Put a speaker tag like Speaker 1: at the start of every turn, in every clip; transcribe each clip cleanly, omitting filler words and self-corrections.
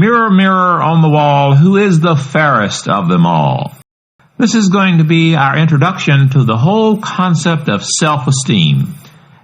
Speaker 1: Mirror, mirror on the wall, who is the fairest of them all? This is going to be our introduction to the whole concept of self-esteem.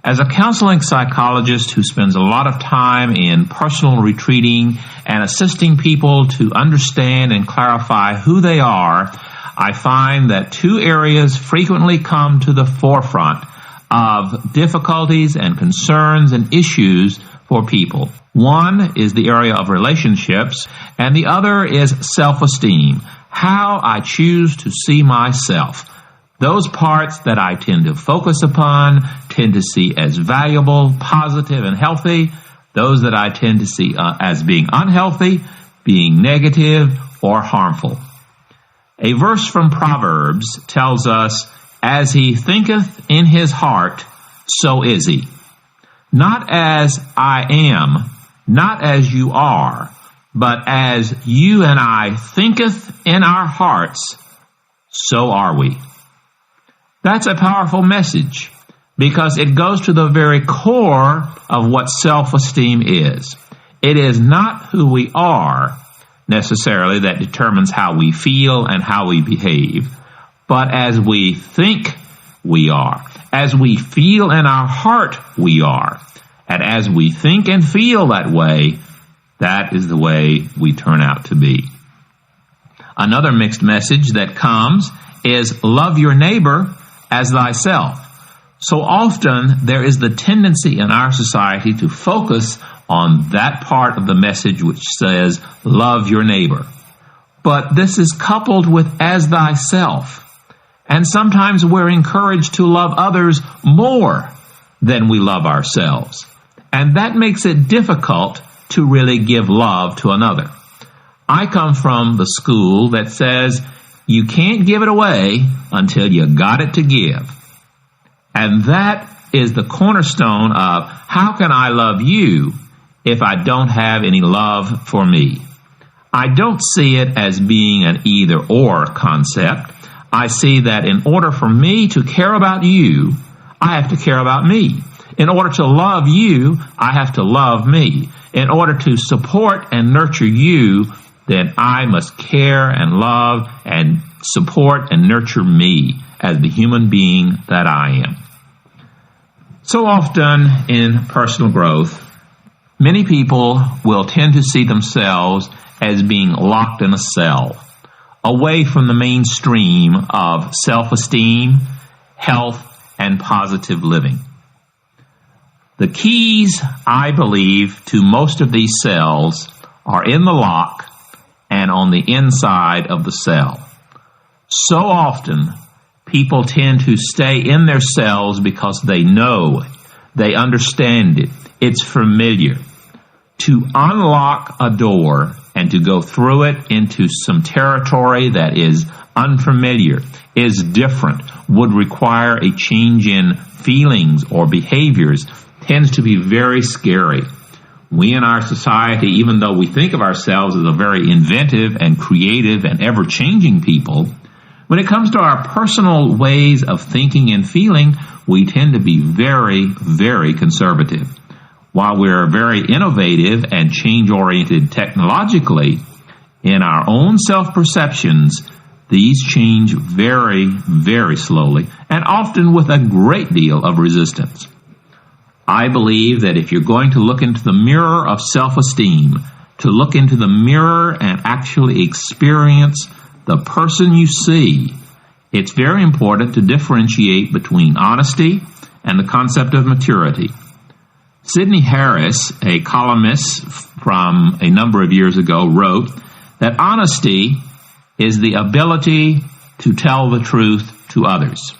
Speaker 1: As a counseling psychologist who spends a lot of time in personal retreating and assisting people to understand and clarify who they are, I find that two areas frequently come to the forefront of difficulties and concerns and issues for people. One is the area of relationships, and the other is self-esteem, how I choose to see myself. Those parts that I tend to focus upon, tend to see as valuable, positive, and healthy. Those that I tend to see as being unhealthy, being negative, or harmful. A verse from Proverbs tells us, "As he thinketh in his heart, so is he." Not as I am, not as you are, but as you and I thinketh in our hearts, so are we. That's a powerful message because it goes to the very core of what self-esteem is. It is not who we are necessarily that determines how we feel and how we behave, but as we think we are, as we feel in our heart we are, and as we think and feel that way, that is the way we turn out to be. Another mixed message that comes is love your neighbor as thyself. So often there is the tendency in our society to focus on that part of the message which says love your neighbor. But this is coupled with as thyself. And sometimes we're encouraged to love others more than we love ourselves. And that makes it difficult to really give love to another. I come from the school that says you can't give it away until you got it to give. And that is the cornerstone of how can I love you if I don't have any love for me? I don't see it as being an either-or concept. I see that in order for me to care about you, I have to care about me. In order to love you, I have to love me. In order to support and nurture you, then I must care and love and support and nurture me as the human being that I am. So often in personal growth, many people will tend to see themselves as being locked in a cell, away from the mainstream of self-esteem, health, and positive living. The keys, I believe, to most of these cells are in the lock and on the inside of the cell. So often, people tend to stay in their cells because they know, they understand it, it's familiar. To unlock a door and to go through it into some territory that is unfamiliar, is different, would require a change in feelings or behaviors, tends to be very scary. We in our society, even though we think of ourselves as a very inventive and creative and ever-changing people, when it comes to our personal ways of thinking and feeling, we tend to be very, very conservative. While we're very innovative and change-oriented technologically, in our own self-perceptions, these change very, very slowly and often with a great deal of resistance. I believe that if you're going to look into the mirror of self-esteem, to look into the mirror and actually experience the person you see, it's very important to differentiate between honesty and the concept of maturity. Sidney Harris, a columnist from a number of years ago, wrote that honesty is the ability to tell the truth to others.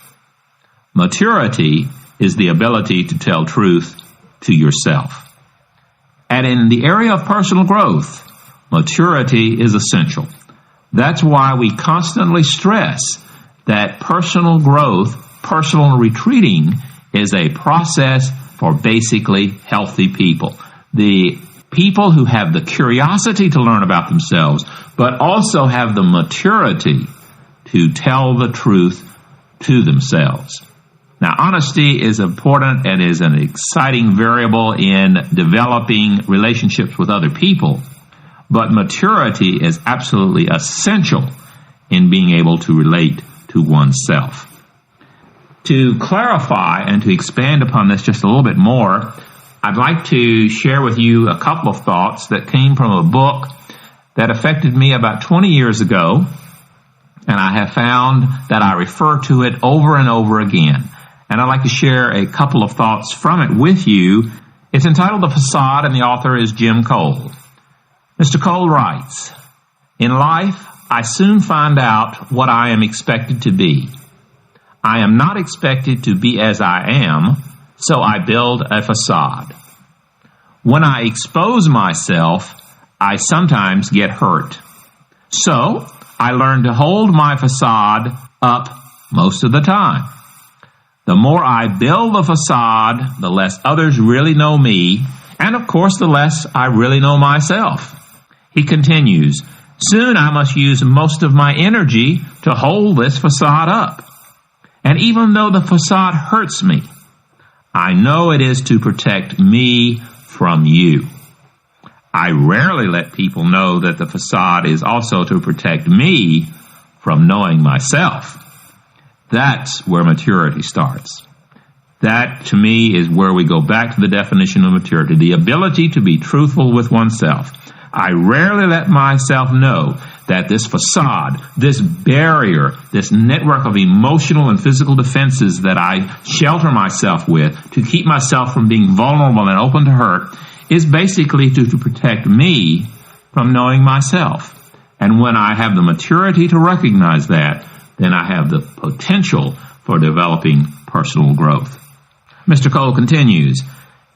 Speaker 1: Maturity is the ability to tell truth to yourself. And in the area of personal growth, maturity is essential. That's why we constantly stress that personal growth, personal retreating, is a process for basically healthy people. The people who have the curiosity to learn about themselves, but also have the maturity to tell the truth to themselves. Now, honesty is important and is an exciting variable in developing relationships with other people. but maturity is absolutely essential in being able to relate to oneself. To clarify and to expand upon this just a little bit more, I'd like to share with you a couple of thoughts that came from a book that affected me about 20 years ago, and I have found that I refer to it over and over again. And I'd like to share a couple of thoughts from it with you. It's entitled The Facade, and the author is Jim Cole. Mr. Cole writes, "In life, I soon find out what I am expected to be. I am not expected to be as I am, so I build a facade. When I expose myself, I sometimes get hurt. So I learn to hold my facade up most of the time. The more I build a facade, the less others really know me, and of course the less I really know myself." He continues, "Soon I must use most of my energy to hold this facade up. And even though the facade hurts me, I know it is to protect me from you. I rarely let people know that the facade is also to protect me from knowing myself." That's where maturity starts. That, to me, is where we go back to the definition of maturity, the ability to be truthful with oneself. I rarely let myself know that this facade, this barrier, this network of emotional and physical defenses that I shelter myself with to keep myself from being vulnerable and open to hurt is basically to protect me from knowing myself. And when I have the maturity to recognize that, then I have the potential for developing personal growth. Mr. Cole continues,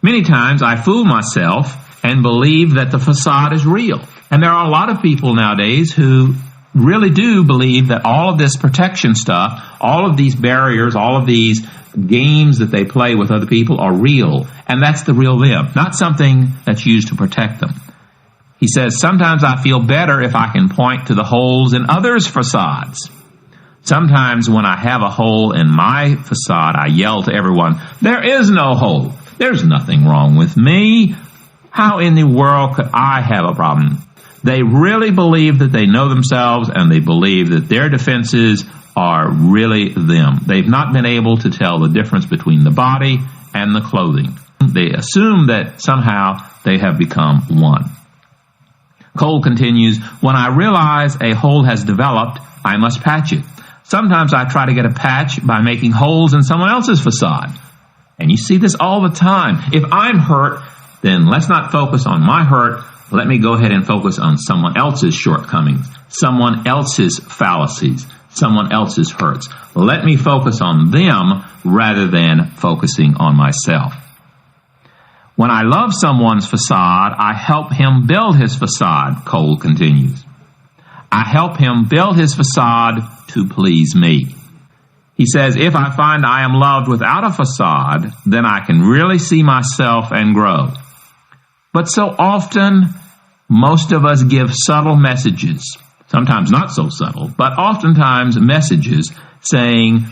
Speaker 1: "Many times I fool myself and believe that the facade is real. And there are a lot of people nowadays who really do believe that all of this protection stuff, all of these barriers, all of these games that they play with other people are real. And that's the real them, not something that's used to protect them." He says, "Sometimes I feel better if I can point to the holes in others' facades. Sometimes when I have a hole in my facade, I yell to everyone, 'There is no hole. There's nothing wrong with me. How in the world could I have a problem?' They really believe that they know themselves, and they believe that their defenses are really them. They've not been able to tell the difference between the body and the clothing. They assume that somehow they have become one." Cole continues, "When I realize a hole has developed, I must patch it. Sometimes I try to get a patch by making holes in someone else's facade. And you see this all the time. If I'm hurt, then let's not focus on my hurt. Let me go ahead and focus on someone else's shortcomings, someone else's fallacies, someone else's hurts. Let me focus on them rather than focusing on myself. When I love someone's facade, I help him build his facade," Cole continues. "I help him build his facade to please me." He says, "If I find I am loved without a facade, then I can really see myself and grow. But so often, most of us give subtle messages, sometimes not so subtle, but oftentimes messages saying,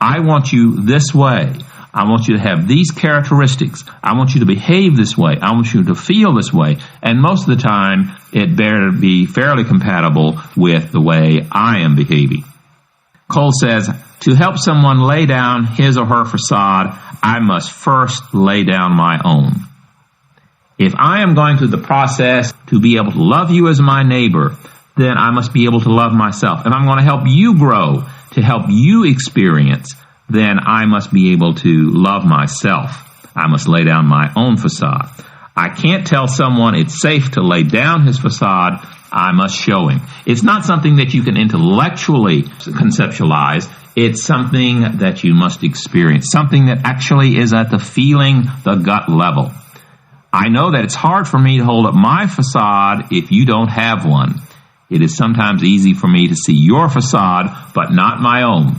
Speaker 1: 'I want you this way. I want you to have these characteristics. I want you to behave this way. I want you to feel this way.' And most of the time, it better be fairly compatible with the way I am behaving." Cole says, "To help someone lay down his or her facade, I must first lay down my own. If I am going through the process to be able to love you as my neighbor, then I must be able to love myself. If I'm going to help you grow, to help you experience, then I must be able to love myself. I must lay down my own facade. I can't tell someone it's safe to lay down his facade. I must show him." It's not something that you can intellectually conceptualize. It's something that you must experience, something that actually is at the feeling, the gut level. I know that it's hard for me to hold up my facade if you don't have one. It is sometimes easy for me to see your facade, but not my own.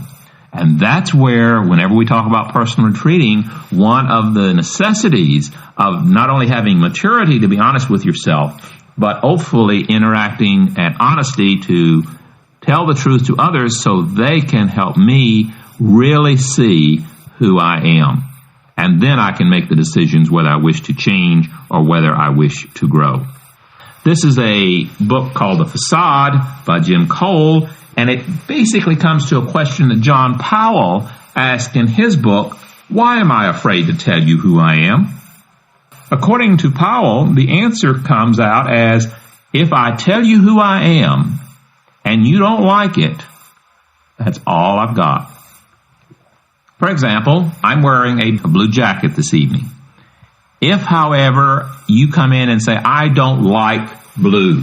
Speaker 1: And that's where, whenever we talk about personal retreating, one of the necessities of not only having maturity to be honest with yourself, but hopefully interacting and honesty to tell the truth to others so they can help me really see who I am. And then I can make the decisions whether I wish to change or whether I wish to grow. This is a book called The Facade by Jim Cole, and it basically comes to a question that John Powell asked in his book, Why Am I Afraid to Tell You Who I Am? According to Powell, the answer comes out as, if I tell you who I am and you don't like it, that's all I've got. For example, I'm wearing a blue jacket this evening. If, however, you come in and say, I don't like blue,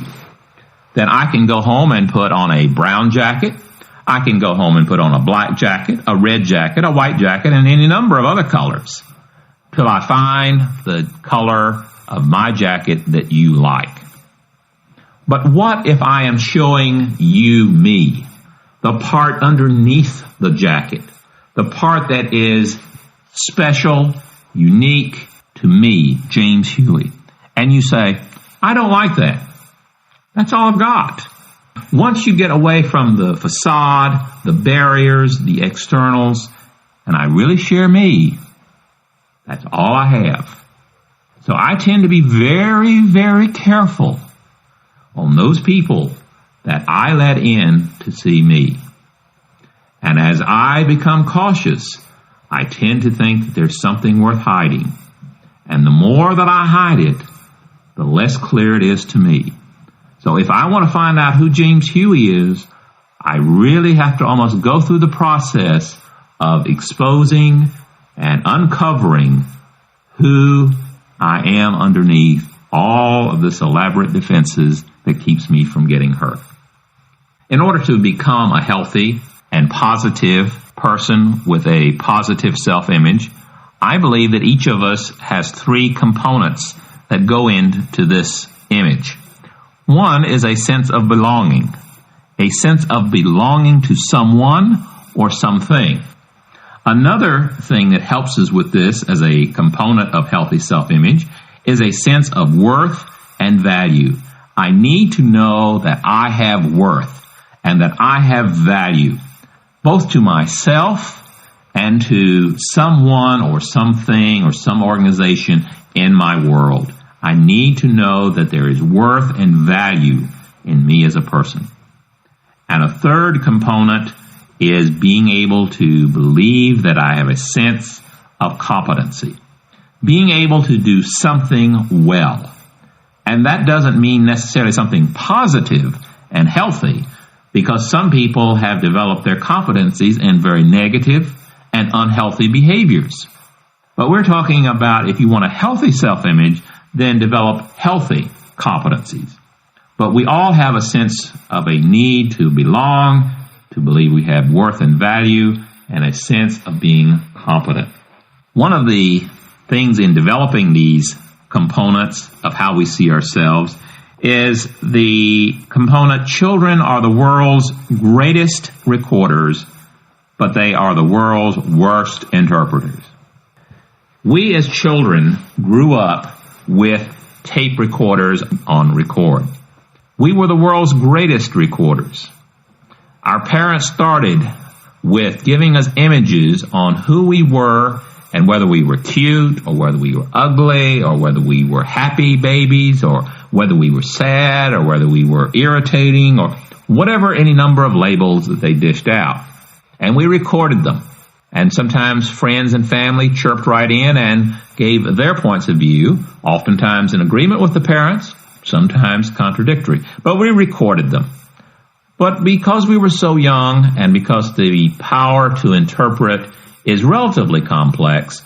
Speaker 1: then I can go home and put on a brown jacket. I can go home and put on a black jacket, a red jacket, a white jacket, and any number of other colors till I find the color of my jacket that you like. But what if I am showing you me, the part underneath the jacket, the part that is special, unique to me, James Huey, and you say, I don't like that. That's all I've got. Once you get away from the facade, the barriers, the externals, and I really share me, that's all I have. So I tend to be very, very careful on those people that I let in to see me. And as I become cautious, I tend to think that there's something worth hiding. And the more that I hide it, the less clear it is to me. So if I want to find out who James Huey is, I really have to almost go through the process of exposing and uncovering who I am underneath all of this elaborate defenses that keeps me from getting hurt. In order to become a healthy and positive person with a positive self-image, I believe that each of us has three components that go into this image. One is a sense of belonging to someone or something. Another thing that helps us with this as a component of healthy self-image is a sense of worth and value. I need to know that I have worth and that I have value, both to myself and to someone or something or some organization in my world. I need to know that there is worth and value in me as a person. And a third component is being able to believe that I have a sense of competency, being able to do something well. And that doesn't mean necessarily something positive and healthy, because some people have developed their competencies in very negative and unhealthy behaviors. But we're talking about, if you want a healthy self-image, then develop healthy competencies. But we all have a sense of a need to belong, to believe we have worth and value, and a sense of being competent. One of the things in developing these components of how we see ourselves is the component, children are the world's greatest recorders, but they are the world's worst interpreters. We as children grew up with tape recorders on record. We were the world's greatest recorders. Our parents started with giving us images on who we were and whether we were cute or whether we were ugly or whether we were happy babies or whether we were sad or whether we were irritating or whatever, any number of labels that they dished out. And we recorded them. And sometimes friends and family chirped right in and gave their points of view, oftentimes in agreement with the parents, sometimes contradictory. But we recorded them. But because we were so young and because the power to interpret is relatively complex,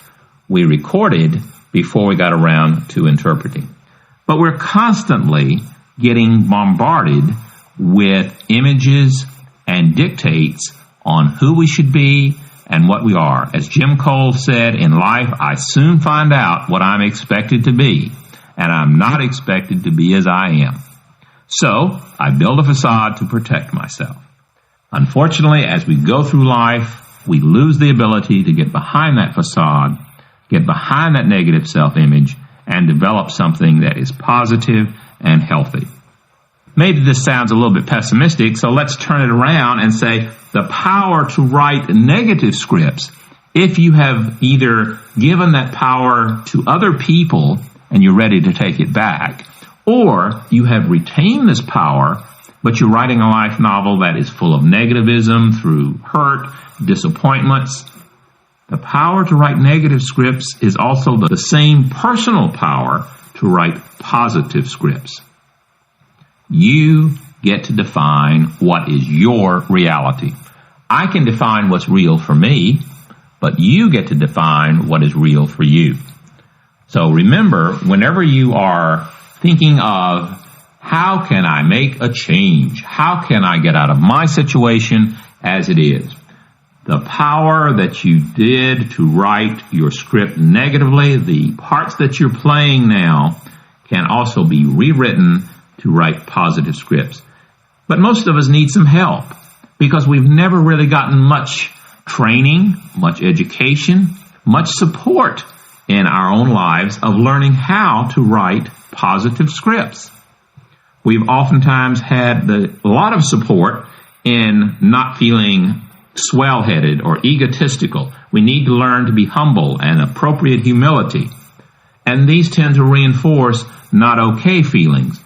Speaker 1: we recorded before we got around to interpreting. But we're constantly getting bombarded with images and dictates on who we should be and what we are. As Jim Cole said, in life, I soon find out what I'm expected to be, and I'm not expected to be as I am. So, I build a facade to protect myself. Unfortunately, as we go through life, we lose the ability to get behind that facade, get behind that negative self-image, and develop something that is positive and healthy. Maybe this sounds a little bit pessimistic, so let's turn it around and say the power to write negative scripts, if you have either given that power to other people and you're ready to take it back, Or you have retained this power, but you're writing a life novel that is full of negativism through hurt, disappointments. The power to write negative scripts is also the same personal power to write positive scripts. You get to define what is your reality. I can define what's real for me, but you get to define what is real for you. So remember, whenever you are thinking of how can I make a change? How can I get out of my situation as it is? The power that you did to write your script negatively, the parts that you're playing now, can also be rewritten to write positive scripts. But most of us need some help because we've never really gotten much training, much education, much support in our own lives of learning how to write positive scripts. We've oftentimes had a lot of support in not feeling swell-headed or egotistical. We need to learn to be humble and appropriate humility. And these tend to reinforce not okay feelings.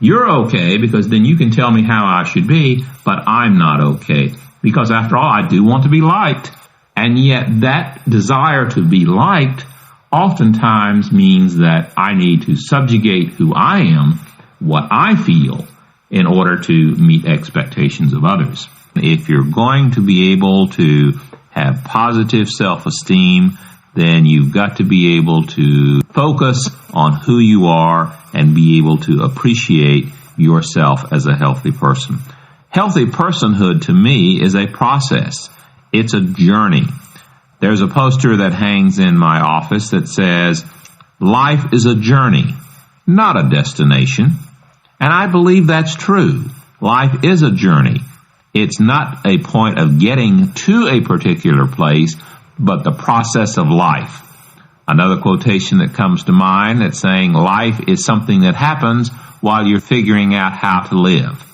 Speaker 1: You're okay because then you can tell me how I should be, but I'm not okay. Because after all, I do want to be liked. And yet that desire to be liked oftentimes means that I need to subjugate who I am, what I feel, in order to meet expectations of others. If you're going to be able to have positive self-esteem, then you've got to be able to focus on who you are and be able to appreciate yourself as a healthy person. Healthy personhood to me is a process. It's a journey. There's a poster that hangs in my office that says, "Life is a journey, not a destination." And I believe that's true. Life is a journey. It's not a point of getting to a particular place, but the process of life. Another quotation that comes to mind that's saying life is something that happens while you're figuring out how to live.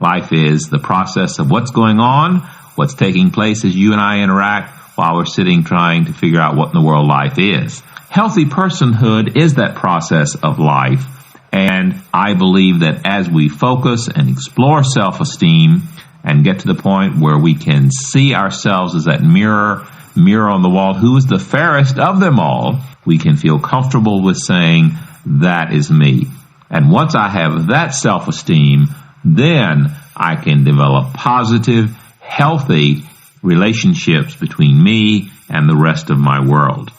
Speaker 1: Life is the process of what's going on, what's taking place as you and I interact while we're sitting trying to figure out what in the world life is. Healthy personhood is that process of life, and I believe that as we focus and explore self-esteem and get to the point where we can see ourselves as that mirror on the wall, who is the fairest of them all, we can feel comfortable with saying, that is me. And once I have that self-esteem, then I can develop positive, healthy relationships between me and the rest of my world.